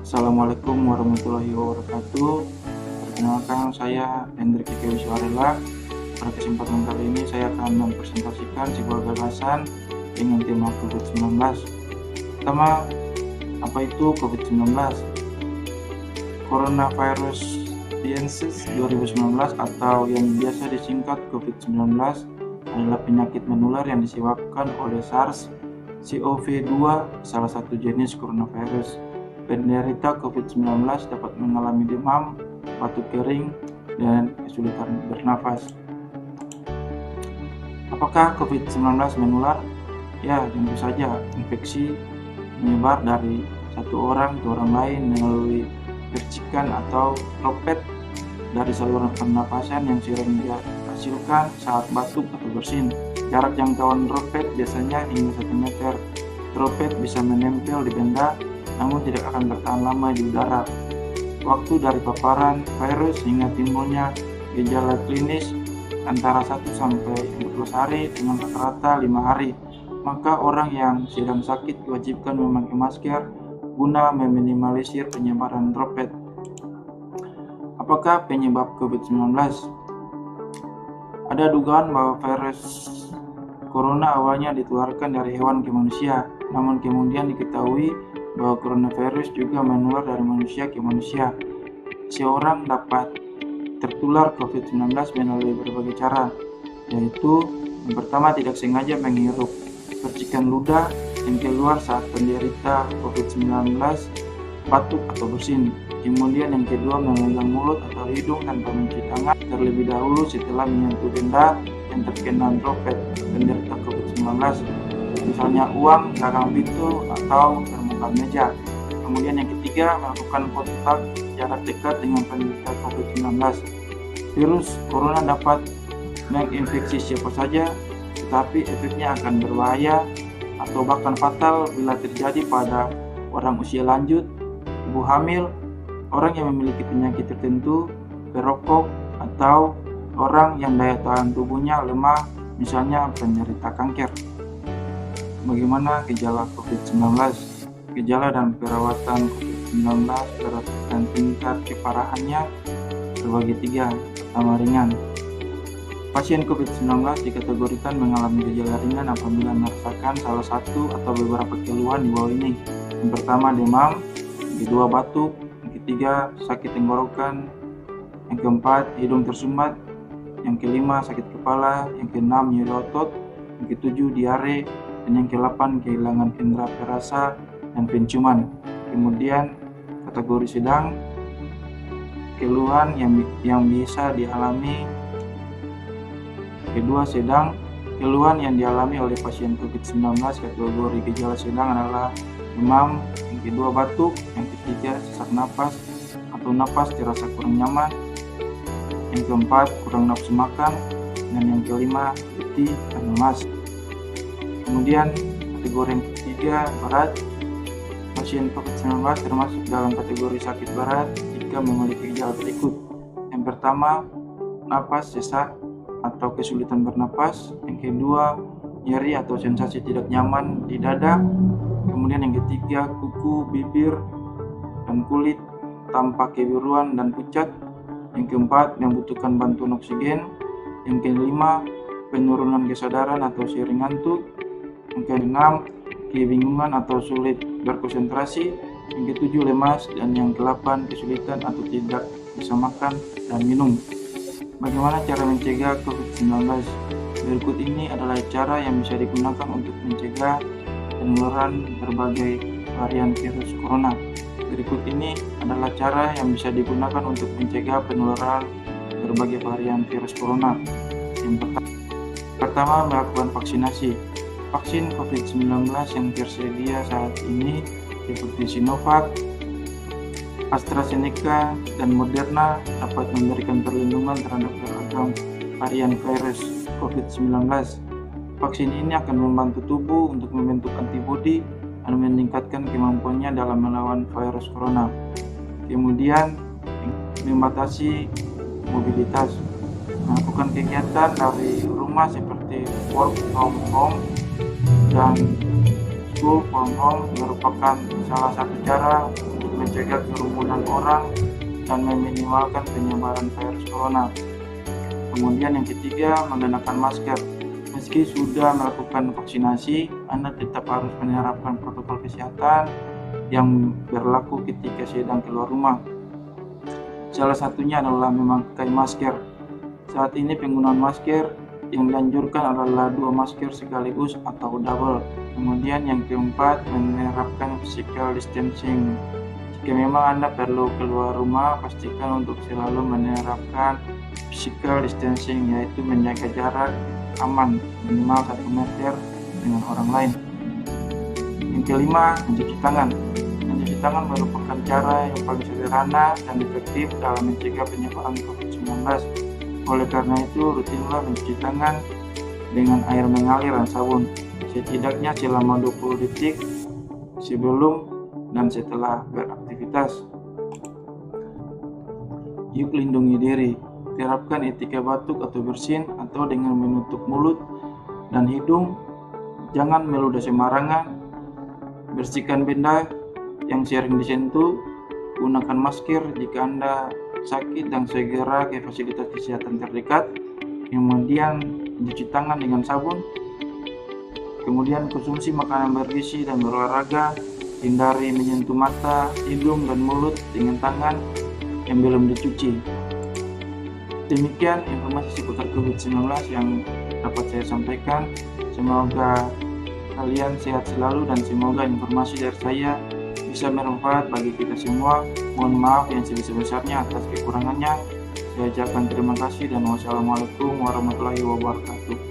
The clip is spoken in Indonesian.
Assalamualaikum warahmatullahi wabarakatuh. Perkenalkan, saya Hendrik Wiswarela. Pada kesempatan kali ini saya akan mempresentasikan sebuah gagasan dengan tema COVID-19. Pertama, apa itu COVID-19? Coronavirus Disease 2019 atau yang biasa disingkat COVID-19 adalah penyakit menular yang disebabkan oleh SARS-CoV-2, salah satu jenis coronavirus. Penderita COVID-19 dapat mengalami demam, batuk kering, dan kesulitan bernafas. Apakah COVID-19 menular? Ya, tentu saja. Infeksi menyebar dari satu orang ke orang lain melalui percikan atau droplet dari saluran pernapasan yang sering dihasilkan saat batuk atau bersin. Jarak jangkauan droplet biasanya hingga 1 meter. Droplet bisa menempel di benda namun tidak akan bertahan lama di udara. Waktu dari paparan virus hingga timbulnya gejala klinis antara 1 sampai 14 hari dengan rata-rata 5 hari. Maka orang yang sedang sakit diwajibkan memakai masker guna meminimalisir penyebaran droplet. Apakah penyebab COVID-19? Ada dugaan bahwa virus corona awalnya ditularkan dari hewan ke manusia, namun kemudian diketahui bahwa coronavirus juga menular dari manusia ke manusia. Seorang dapat tertular COVID-19 melalui berbagai cara, yaitu yang pertama, tidak sengaja menghirup percikan ludah yang keluar saat penderita COVID-19 batuk atau bersin. Kemudian yang kedua, memegang mulut atau hidung tanpa mencuci tangan terlebih dahulu setelah menyentuh benda yang terkena droplet penderita COVID-19, misalnya uang, gagang pintu, atau permukaan meja. Kemudian yang ketiga, melakukan kontak jarak dekat dengan penderita COVID-19. Virus corona dapat menginfeksi siapa saja, tetapi efeknya akan berbahaya atau bahkan fatal bila terjadi pada orang usia lanjut, ibu hamil, orang yang memiliki penyakit tertentu, perokok, atau orang yang daya tahan tubuhnya lemah, misalnya penderita kanker. Bagaimana gejala COVID-19? Gejala dan perawatan COVID-19 berdasarkan tingkat keparahannya terbagi 3. Pertama, ringan. Pasien COVID-19 dikategorikan mengalami gejala ringan apabila merasakan salah satu atau beberapa keluhan di bawah ini. Yang pertama, demam. Yang kedua, batuk. Yang ketiga, sakit tenggorokan. Yang keempat, hidung tersumbat. Yang kelima, sakit kepala. Yang keenam, nyeri otot. Yang ketujuh, diare. Dan yang ke-8, kehilangan indera perasa dan penciuman. Kemudian kategori sedang, keluhan yang bisa dialami. Kedua, sedang, keluhan yang dialami oleh pasien COVID-19. Kategori gejala sedang adalah demam, yang kedua batuk, yang ketiga sesak napas atau napas terasa kurang nyaman, yang keempat kurang nafsu makan, dan yang kelima letih dan lemas. Kemudian kategori yang ketiga, berat. Pasien COVID-19 termasuk dalam kategori sakit berat jika memiliki gejala berikut. Yang pertama, napas sesak atau kesulitan bernapas. Yang kedua, nyeri atau sensasi tidak nyaman di dada. Kemudian yang ketiga, kuku, bibir, dan kulit tampak kebiruan dan pucat. Yang keempat, membutuhkan bantuan oksigen. Yang kelima, penurunan kesadaran atau sering ngantuk. Yang keenam, kebingungan atau sulit berkonsentrasi. Yang ketujuh, lemas. Dan yang ke-8, kesulitan atau tidak bisa makan dan minum. Bagaimana cara mencegah COVID-19? Berikut ini adalah cara yang bisa digunakan untuk mencegah penularan berbagai varian virus corona. Berikut ini adalah cara yang bisa digunakan untuk mencegah penularan berbagai varian virus corona. Yang pertama, melakukan vaksinasi. Vaksin COVID-19 yang tersedia saat ini seperti Sinovac, AstraZeneca, dan Moderna dapat memberikan perlindungan terhadap beragam varian virus COVID-19. Vaksin ini akan membantu tubuh untuk membentuk antibodi dan meningkatkan kemampuannya dalam melawan virus corona. Kemudian, membatasi mobilitas. Melakukan kegiatan dari rumah seperti work from home dan school from home merupakan salah satu cara untuk mencegah kerumunan orang dan meminimalkan penyebaran virus corona. Kemudian yang ketiga, mengenakan masker. Meski sudah melakukan vaksinasi, Anda tetap harus menerapkan protokol kesehatan yang berlaku ketika sedang keluar rumah. Salah satunya adalah memakai masker. Saat ini penggunaan masker yang dianjurkan adalah 2 masker sekaligus atau double. Kemudian yang keempat, menerapkan physical distancing. Jika memang Anda perlu keluar rumah, pastikan untuk selalu menerapkan physical distancing, yaitu menjaga jarak aman minimal 1 meter dengan orang lain. Yang kelima, mencuci tangan. Mencuci tangan merupakan cara yang paling sederhana dan efektif dalam mencegah penyebaran COVID-19. Oleh karena itu, rutinlah mencuci tangan dengan air mengalir dan sabun, setidaknya selama 20 detik sebelum dan setelah beraktivitas. Yuk lindungi diri. Terapkan etika batuk atau bersin atau dengan menutup mulut dan hidung. Jangan meludah sembarangan. Bersihkan benda yang sering disentuh. Gunakan masker jika Anda sakit dan segera ke fasilitas kesehatan terdekat. Kemudian cuci tangan dengan sabun. Kemudian konsumsi makanan bergizi dan berolahraga. Hindari menyentuh mata, hidung, dan mulut dengan tangan yang belum dicuci. Demikian informasi seputar COVID-19 yang dapat saya sampaikan. Semoga kalian sehat selalu dan semoga informasi dari saya bisa bermanfaat bagi kita semua. Mohon maaf yang sebesar-besarnya atas kekurangannya. Saya ucapkan terima kasih dan wassalamualaikum warahmatullahi wabarakatuh.